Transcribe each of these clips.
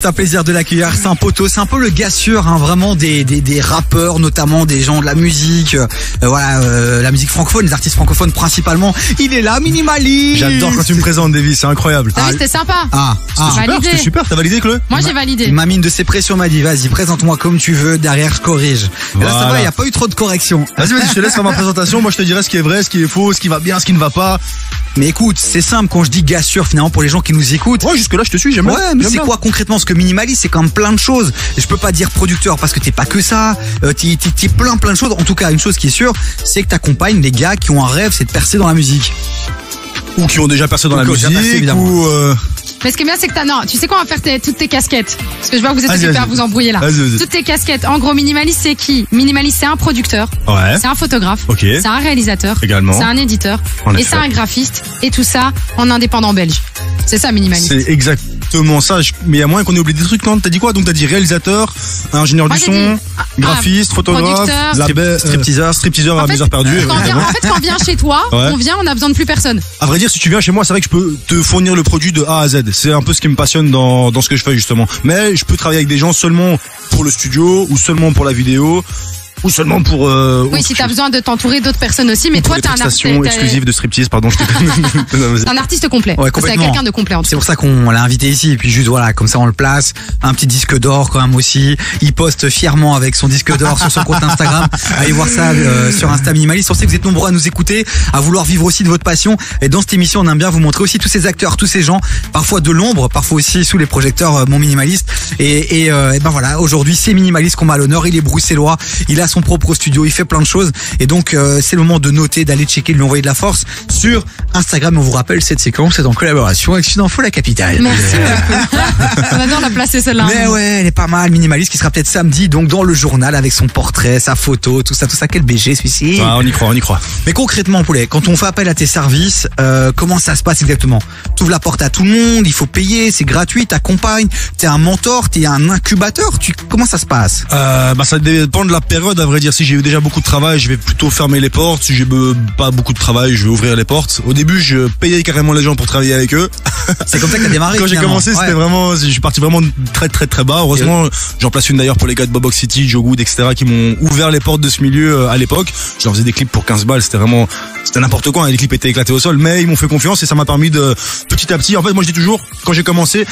C'est un plaisir de l'accueillir, c'est un poteau, c'est un peu le gars sûr, hein, vraiment des rappeurs, notamment des gens de la musique, la musique francophone, les artistes francophones principalement. Il est là, Minimalist. J'adore quand tu me présentes, Davy, c'est incroyable. Ah oui, c'était sympa. C'était super, t'as validé, Chloé? Moi j'ai validé. Il m'a mis de ses pressions, m'a dit vas-y, présente-moi comme tu veux, derrière je corrige. Et là ça va, il n'y a pas eu trop de corrections. Vas-y, je te laisse faire ma présentation, moi je te dirai ce qui est vrai, ce qui est faux, ce qui va bien, ce qui ne va pas. Mais écoute, c'est simple quand je dis gars sûr finalement pour les gens qui nous écoutent. Ouais, jusque là je te suis, j'aime bien. Ouais, mais c'est quoi concrètement? Parce que Minimalist c'est quand même plein de choses. Et je peux pas dire producteur parce que t'es pas que ça. T'es plein de choses. En tout cas, une chose qui est sûre, c'est que t'accompagnes des gars qui ont un rêve, c'est de percer dans la musique. Ou qui ont déjà percé dans la musique, Mais ce qui est bien, c'est que tu sais quoi, on va faire toutes tes casquettes. Parce que je vois que vous êtes super à vous embrouiller là. Vas-y. Toutes tes casquettes. En gros, Minimalist, c'est qui? Minimalist, c'est un producteur. Ouais. C'est un photographe. Ok. C'est un réalisateur. Également. C'est un éditeur. Et c'est un graphiste. Et tout ça en indépendant belge. C'est ça, Minimalist. C'est exactement ça. Mais il y a moyen qu'on ait oublié des trucs, non? T'as dit quoi? Donc t'as dit réalisateur, ingénieur du son, graphiste, photographe, stripteaseur à mes heures perdues. Quand on vient chez toi, on a besoin de plus personne. À vrai dire, si tu viens chez moi, c'est vrai que je peux te fournir le produit de A à Z. C'est un peu ce qui me passionne dans ce que je fais justement. Mais je peux travailler avec des gens seulement pour le studio ou seulement pour la vidéo. Ou seulement pour oui, si t'as besoin de t'entourer d'autres personnes aussi, mais toi t'es un artiste exclusive de striptease, pardon, un artiste complet. Ouais, complètement. C'est quelqu'un de complet en tout cas. C'est pour ça qu'on l'a invité ici et puis juste voilà, comme ça on le place, un petit disque d'or quand même aussi. Il poste fièrement avec son disque d'or sur son compte Instagram. Allez voir ça sur Insta Minimalist. On sait que vous êtes nombreux à nous écouter, à vouloir vivre aussi de votre passion et dans cette émission, on aime bien vous montrer aussi tous ces acteurs, tous ces gens, parfois de l'ombre, parfois aussi sous les projecteurs mon Minimalist et ben voilà, aujourd'hui c'est Minimalist qu'on m'a à l'honneur, il est bruxellois, il a son propre studio, il fait plein de choses et donc c'est le moment de noter, d'aller checker, de lui envoyer de la force sur Instagram. On vous rappelle, cette séquence est en collaboration avec Sud Info La Capitale. Merci. On adore la placer celle-là. Mais ouais, elle est pas mal. Minimalist qui sera peut-être samedi donc dans le journal avec son portrait, sa photo, tout ça. Quel BG celui-ci. On y croit. Mais concrètement, Poulet, quand on fait appel à tes services, comment ça se passe exactement? T'ouvres la porte à tout le monde, il faut payer, c'est gratuit, t'accompagnes, t'es un mentor, t'es un incubateur, comment ça se passe? Ça dépend de la période, à vrai dire. Si j'ai eu déjà beaucoup de travail, je vais plutôt fermer les portes. Si j'ai pas beaucoup de travail, je vais ouvrir les portes. Au début, je payais carrément les gens pour travailler avec eux. C'est comme ça que t'as démarré. Quand j'ai commencé, c'était vraiment, je suis parti vraiment très bas. Heureusement, j'en place une d'ailleurs pour les gars de Bobox City, Joe Good, etc. qui m'ont ouvert les portes de ce milieu à l'époque. Je leur faisais des clips pour 15 balles. C'était n'importe quoi. Les clips étaient éclatés au sol, mais ils m'ont fait confiance et ça m'a permis de, petit à petit, en fait, moi je dis toujours, quand j'ai commencé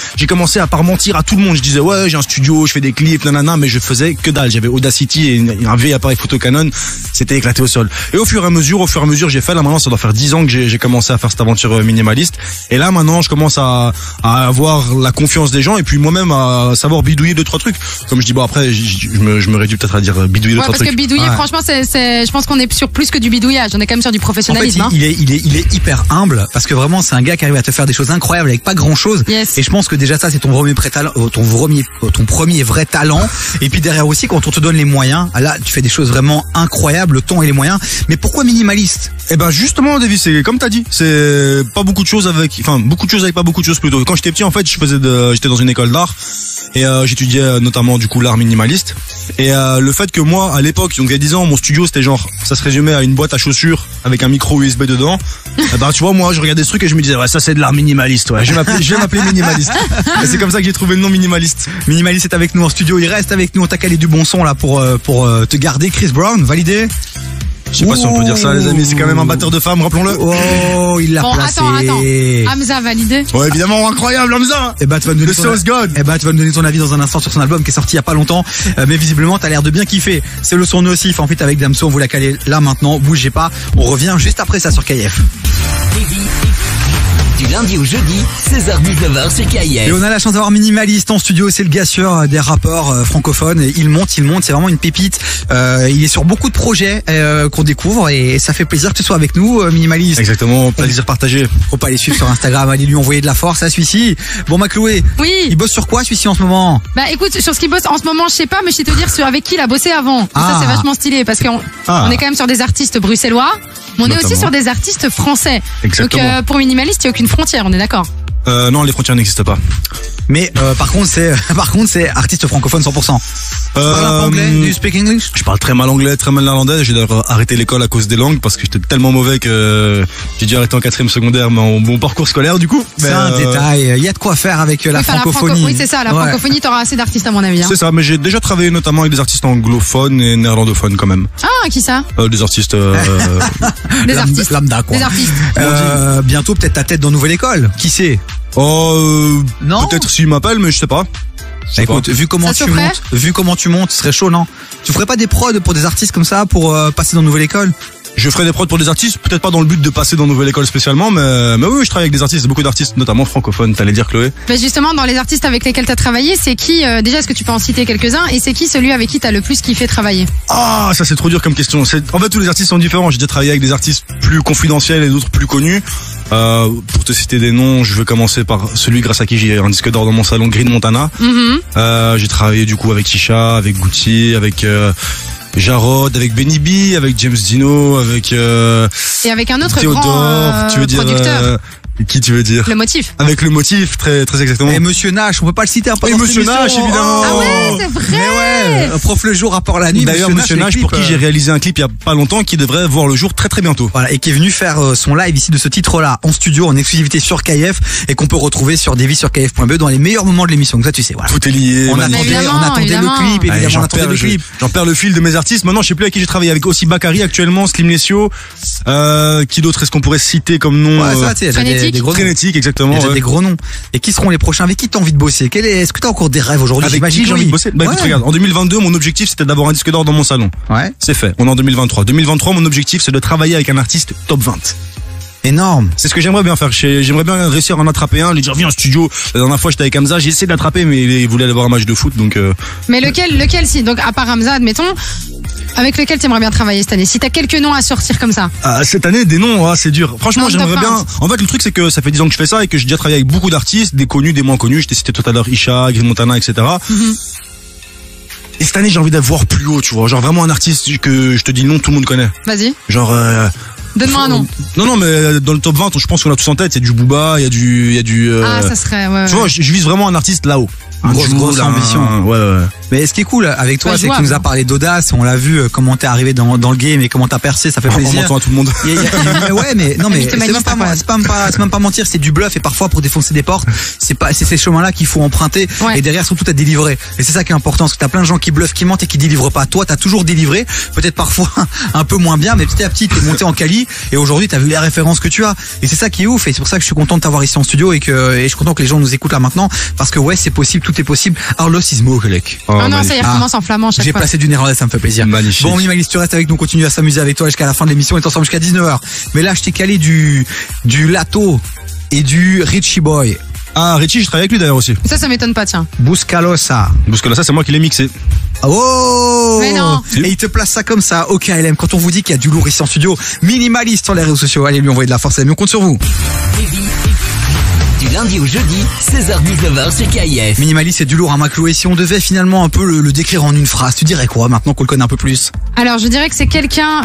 à pas mentir à tout le monde. Je disais, ouais, j'ai un studio, je fais des clips, nanana, mais je faisais que dalle. J'avais Audacity et un vieil appareil photo Canon. C'était éclaté au sol. Et au fur et à mesure, j'ai fait, là maintenant, ça doit faire 10 ans que j'ai commencé à faire cette aventure Minimalist. Et là, maintenant, je commence à avoir la confiance des gens et puis moi-même à savoir bidouiller 2-3 trucs. Comme je dis, après, je me réduis peut-être à dire bidouiller 2-3 trucs. Parce que bidouiller, franchement, je pense qu'on est sur plus que du bidouillage. On est quand même sur du professionnalisme. En fait, il est hyper humble parce que vraiment, c'est un gars qui arrive à te faire des choses incroyables avec pas grand-chose. Yes. Et je pense que déjà ça, c'est ton premier vrai talent. Et puis derrière aussi, quand on te donne les moyens, là, tu fais des choses vraiment incroyables, le temps et les moyens. Mais pourquoi Minimalist? Justement, Davy, c'est comme t'as dit, c'est pas beaucoup de choses avec pas beaucoup de choses plutôt. Quand j'étais petit, en fait, j'étais dans une école d'art et j'étudiais notamment du coup l'art minimaliste. Et le fait que moi, à l'époque, donc il y a 10 ans, mon studio c'était genre, ça se résumait à une boîte à chaussures avec un micro USB dedans. Tu vois, moi, je regardais ce truc et je me disais, ouais, ça c'est de l'art minimaliste, ouais. Je vais m'appeler Minimalist. Et c'est comme ça que j'ai trouvé le nom Minimalist. Minimalist est avec nous en studio, il reste avec nous, on t'a calé du bon son là pour te garder. Chris Brown, validé? Je sais pas si on peut dire ça, les amis, c'est quand même un batteur de femmes, rappelons-le. Oh, il l'a placé. Attends. Hamza validé? Ouais, évidemment, incroyable, Hamza. Tu vas me donner ton avis dans un instant sur son album qui est sorti il y a pas longtemps. Mais visiblement, t'as l'air de bien kiffer. C'est le son nocif, en fait, avec Damso, on vous l'a calé là maintenant, bougez pas. On revient juste après ça sur KF. Du lundi au jeudi, 16h-19h sur KF. Et on a la chance d'avoir Minimalist en studio, c'est le gars sûr des rappeurs francophones. Et il monte, c'est vraiment une pépite. Il est sur beaucoup de projets qu'on découvre et ça fait plaisir que tu sois avec nous, Minimalist. Exactement, plaisir partagé. Faut pas aller suivre sur Instagram, allez lui envoyer de la force à celui-ci. Bon, Chloé. Oui. Il bosse sur quoi celui-ci en ce moment? Écoute, sur ce qu'il bosse en ce moment, je sais pas, mais je sais te dire avec qui il a bossé avant. Et ça, c'est vachement stylé parce qu'on est quand même sur des artistes bruxellois, mais on est aussi sur des artistes français. Exactement. Donc pour Minimalist, il n'y a aucune frontière, on est d'accord? Non, les frontières n'existent pas. Mais par contre c'est artiste francophone 100%. Tu parles un peu anglais? Do you speak English? Je parle très mal anglais, très mal néerlandais. J'ai d'ailleurs arrêté l'école à cause des langues parce que j'étais tellement mauvais que j'ai dû arrêter en 4e secondaire, mais en bon parcours scolaire du coup. C'est un détail. Il y a de quoi faire avec la francophonie. Oui, c'est ça. La francophonie, t'auras assez d'artistes à mon avis. Hein. C'est ça, mais j'ai déjà travaillé notamment avec des artistes anglophones et néerlandophones quand même. Ah, qui ça? Des artistes. Des artistes. Lambda, quoi. Des artistes. Bientôt peut-être ta tête dans Nouvelle École. Qui sait? Non. Peut-être s'il m'appelle, mais je sais pas. Écoute, vu comment tu montes, ce serait chaud, non? Tu ferais pas des prods pour des artistes comme ça pour passer dans Nouvelle École? Je ferai des prods pour des artistes, peut-être pas dans le but de passer dans Nouvelle École spécialement, mais oui, je travaille avec des artistes, beaucoup d'artistes, notamment francophones, t'allais dire Chloé. Mais justement, dans les artistes avec lesquels t'as travaillé, c'est qui, déjà, est-ce que tu peux en citer quelques-uns, et c'est qui celui avec qui t'as le plus kiffé travailler? Ah, ça c'est trop dur comme question. En fait, tous les artistes sont différents. J'ai déjà travaillé avec des artistes plus confidentiels et d'autres plus connus. Pour te citer des noms, je vais commencer par celui grâce à qui j'ai un disque d'or dans mon salon, Green Montana. J'ai travaillé du coup avec Tisha, avec Gucci, avec Jarod, avec Benny B, avec James Dino, avec et avec un autre Théodore, grand tu veux dire producteur. Qui tu veux dire? Le Motif. Avec le Motif, très très exactement. Et Monsieur Nash, on peut pas le citer. Et Monsieur Nash, évidemment. Ah ouais, c'est vrai. Mais ouais, prof le jour, rapport la nuit. D'ailleurs, Monsieur Nash, pour qui j'ai réalisé un clip il y a pas longtemps, qui devrait voir le jour très très bientôt. Voilà, et qui est venu faire son live ici de ce titre-là en studio, en exclusivité sur KF, et qu'on peut retrouver sur devis-sur-kf.be dans les meilleurs moments de l'émission. Donc ça, tu sais, voilà. Tout est lié. On attendait le clip, évidemment, on attendait le clip. J'en perds le fil de mes artistes. Maintenant, je sais plus avec qui j'ai travaillé, avec aussi Bakary actuellement, Slim Lessio, qui d'autre est-ce qu'on pourrait citer comme nom? Ouais, ça, tu sais, des gros Frénétique, exactement. Des gros noms. Et qui seront les prochains? Avec qui t'as envie de bosser? Est-ce que t'as encore des rêves aujourd'hui? Avec qui j'ai envie de bosser? Bah écoute, regarde, en 2022, mon objectif c'était d'avoir un disque d'or dans mon salon. Ouais. C'est fait. On est en 2023. 2023, mon objectif c'est de travailler avec un artiste top 20. Énorme. C'est ce que j'aimerais bien faire. J'aimerais bien réussir à en attraper un, lui dire viens en studio. La dernière fois j'étais avec Hamza, j'ai essayé de l'attraper mais il voulait aller voir un match de foot donc. Mais lequel si donc à part Hamza admettons, avec lequel t'aimerais bien travailler cette année? Si t'as quelques noms à sortir comme ça. Cette année des noms, c'est dur. Franchement j'aimerais bien. En fait le truc c'est que ça fait 10 ans que je fais ça et que j'ai déjà travaillé avec beaucoup d'artistes, des connus, des moins connus. Je t'ai cité tout à l'heure Isha, Green Montana, etc. Et cette année j'ai envie d'avoir plus haut, tu vois, genre vraiment un artiste que je te dis non tout le monde connaît. Vas-y. Genre. Donne-moi un nom. Non, mais dans le top 20, je pense qu'on a tous en tête. Il y a du Booba, il y a du. Ah, ça serait. Ouais, tu vois, je vise vraiment un artiste là-haut. Grosse ambition. Ouais. Mais ce qui est cool avec toi, c'est que tu nous as parlé d'audace. On l'a vu comment t'es arrivé dans le game et comment t'as percé. Ça fait plaisir. En à tout le monde. Ouais, mais non, mais c'est même pas mentir. C'est du bluff et parfois pour défoncer des portes, c'est ces chemins-là qu'il faut emprunter. Ouais. Et derrière surtout t'as délivré. Et c'est ça qui est important, parce que t'as plein de gens qui bluffent, qui mentent et qui délivrent pas. Toi, t'as toujours délivré. Peut-être parfois un peu moins bien, mais petit à petit t'es monté en quali. Et aujourd'hui, t'as vu les références que tu as. Et c'est ça qui est ouf. Et c'est pour ça que je suis content de t'avoir ici en studio et je suis content que les gens nous écoutent là maintenant, parce que ouais, c'est possible, tout est possible. Arlos is mogelijk. Oh non, ça y recommence en flamand chaque fois. J'ai placé du néerlandais, ça me fait plaisir. Magnifique. Bon, Minimaliste, tu restes avec nous, on continue à s'amuser avec toi jusqu'à la fin de l'émission. On est ensemble jusqu'à 19h. Mais là, je t'ai calé du Lato et du Richie Boy. Ah, Richie, je travaille avec lui d'ailleurs aussi. Ça m'étonne pas, tiens. Buscalosa. Buscalosa, c'est moi qui l'ai mixé. Oh! Mais non. Et il te place ça comme ça au KLM. Quand on vous dit qu'il y a du lourd ici en studio, Minimaliste sur les réseaux sociaux. Allez lui envoyer de la force, on compte sur vous. Du lundi au jeudi, 16h-19h sur KIF. Minimaliste, c'est du lourd à ma Chloé. Si on devait finalement un peu le décrire en une phrase, tu dirais quoi maintenant qu'on le connaît un peu plus? Alors, je dirais que c'est quelqu'un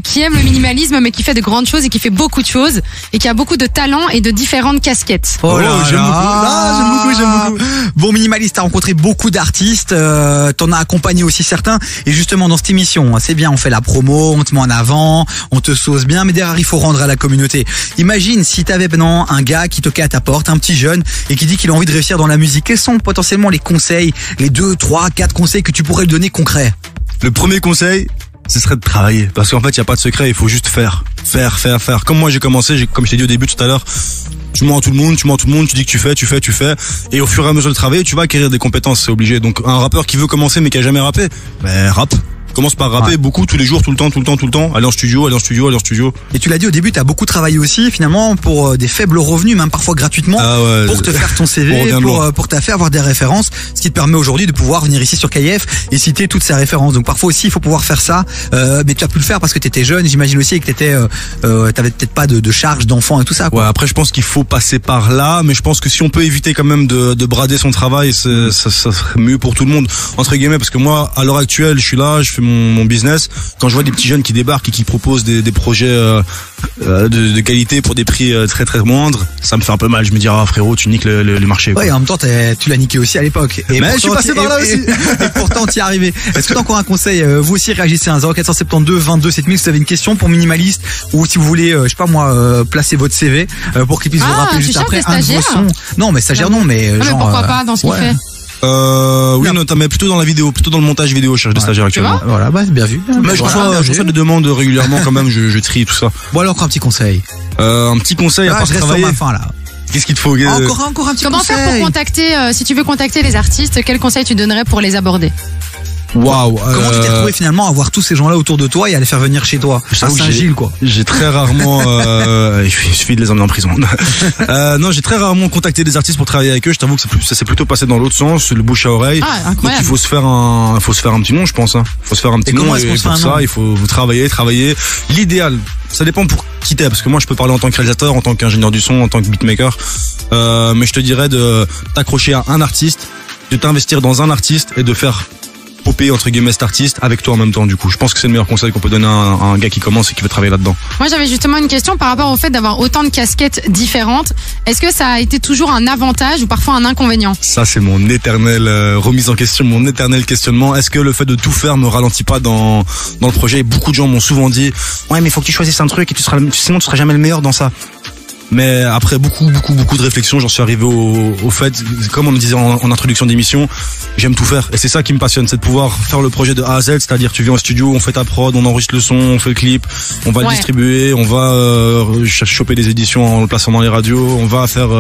qui aime le minimalisme, mais qui fait de grandes choses et qui fait beaucoup de choses et qui a beaucoup de talent et de différentes casquettes. Oh là j'aime là. beaucoup. Ah, j'aime beaucoup. Bon, Minimaliste, t'as rencontré beaucoup d'artistes, t'en as accompagné aussi certains. Et justement, dans cette émission, c'est bien, on fait la promo, on te met en avant, on te sauce bien, mais derrière, il faut rendre à la communauté. Imagine si t'avais maintenant un gars qui toquait à ta porte, un petit jeune, et qui dit qu'il a envie de réussir dans la musique. Quels sont potentiellement les conseils, les 2, 3, 4 conseils que tu pourrais lui donner concrets? Le premier conseil, ce serait de travailler. Parce qu'en fait, il n'y a pas de secret, il faut juste faire. Faire. Comme moi, j'ai commencé, comme je t'ai dit au début tout à l'heure, tu mens à tout le monde, tu dis que tu fais. Et au fur et à mesure de travailler, tu vas acquérir des compétences, c'est obligé. Donc, un rappeur qui veut commencer mais qui a jamais rappé, rappe. Commence par rapper beaucoup, tous les jours, tout le temps. Aller en studio. Et tu l'as dit au début, t'as beaucoup travaillé aussi, finalement, pour des faibles revenus, même parfois gratuitement, pour te faire ton CV, pour te faire avoir des références, ce qui te permet aujourd'hui de pouvoir venir ici sur KIF et citer toutes ces références. Donc parfois aussi, il faut pouvoir faire ça, mais tu as pu le faire parce que t'étais jeune, j'imagine aussi, et que t'avais peut-être pas de charge d'enfant et tout ça, quoi. Ouais, après, je pense qu'il faut passer par là, mais je pense que si on peut éviter quand même de brader son travail, ça serait mieux pour tout le monde, entre guillemets, parce que moi, à l'heure actuelle, je suis là, je fais mon business, quand je vois des petits jeunes qui débarquent et qui proposent des projets de qualité pour des prix très très moindres, ça me fait un peu mal. Je me dis frérot, tu niques le marché. Ouais, et en même temps tu l'as niqué aussi à l'époque. Mais je suis passé par là aussi. Et pourtant t'y es arrivé. Est-ce que t'as encore un conseil? Vous aussi réagissez à 0472 22 7000 si vous avez une question pour Minimaliste, ou si vous voulez je sais pas moi placer votre CV pour qu'il puisse vous rappeler juste après un de vos sons. Non mais stagiaire non, mais genre, mais pourquoi pas dans ce qu'il fait. Oui, notamment plutôt dans la vidéo, plutôt dans le montage vidéo, je cherche des stagiaires actuellement. Voilà, bah bien vu. Mais je reçois des demandes régulièrement quand même, je trie tout ça. Bon alors encore un petit conseil. Un petit conseil à part travailler. Fin, là. Qu'est-ce qu'il te faut? Encore un petit Comment conseil. Faire pour contacter, si tu veux contacter les artistes, quel conseil tu donnerais pour les aborder? Waouh. Comment tu t'es retrouvé finalement à voir tous ces gens-là autour de toi et à les faire venir chez toi? À Saint-Gilles, quoi. J'ai très rarement, il suffit de les emmener en prison. Non, j'ai très rarement contacté des artistes pour travailler avec eux. Je t'avoue que ça s'est plutôt passé dans l'autre sens, le bouche à oreille. Donc il faut se faire un petit nom, je pense, hein. Faut se faire un petit nom. Et pour ça, il faut vous travailler. L'idéal, ça dépend pour qui t'es, parce que moi je peux parler en tant que réalisateur, en tant qu'ingénieur du son, en tant que beatmaker. Mais je te dirais de t'accrocher à un artiste, de t'investir dans un artiste et de faire popper entre guillemets cet artiste avec toi en même temps. Du coup, je pense que c'est le meilleur conseil qu'on peut donner à un gars qui commence et qui veut travailler là-dedans. Moi, j'avais justement une question par rapport au fait d'avoir autant de casquettes différentes. Est-ce que ça a été toujours un avantage ou parfois un inconvénient? Ça, c'est mon éternel remise en question, mon éternel questionnement. Est-ce que le fait de tout faire me ralentit pas dans le projet? Et beaucoup de gens m'ont souvent dit ouais, mais faut que tu choisisses un truc et sinon tu seras jamais le meilleur dans ça. Mais après beaucoup de réflexions, j'en suis arrivé au fait, comme on me disait en introduction d'émission, j'aime tout faire. Et c'est ça qui me passionne, c'est de pouvoir faire le projet de A à Z, c'est-à-dire tu viens au studio, on fait ta prod, on enregistre le son, on fait le clip, on va le distribuer, on va choper des éditions en le plaçant dans les radios, on va faire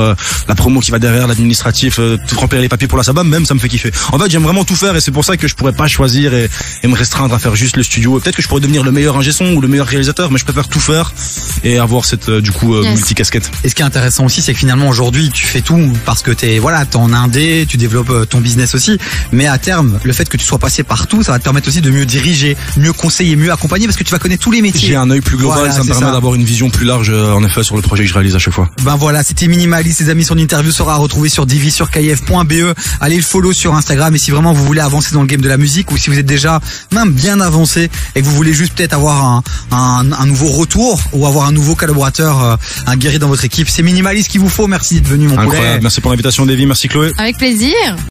la promo qui va derrière, l'administratif, tout remplir les papiers pour la sabam, même ça me fait kiffer. En fait, j'aime vraiment tout faire et c'est pour ça que je pourrais pas choisir et me restreindre à faire juste le studio. Peut-être que je pourrais devenir le meilleur ingé son ou le meilleur réalisateur, mais je préfère tout faire et avoir cette multicasquette. Et ce qui est intéressant aussi, c'est que finalement aujourd'hui tu fais tout parce que t'es en indé, tu développes ton business aussi, mais à terme le fait que tu sois passé partout, ça va te permettre aussi de mieux diriger, mieux conseiller, mieux accompagner, parce que tu vas connaître tous les métiers. J'ai un œil plus global, ça me permet d'avoir une vision plus large en effet sur le projet que je réalise à chaque fois. Ben voilà, c'était Minimaliste les amis, son interview sera retrouvée sur Divi sur kif.be. Allez le follow sur Instagram, et si vraiment vous voulez avancer dans le game de la musique, ou si vous êtes déjà même bien avancé et que vous voulez juste peut-être avoir un nouveau retour ou avoir un nouveau collaborateur, un guerrier dans votre équipe, c'est Minimaliste qu'il vous faut. Merci d'être venu, mon poulet. Incroyable, merci pour l'invitation, Davy, merci Chloé. Avec plaisir.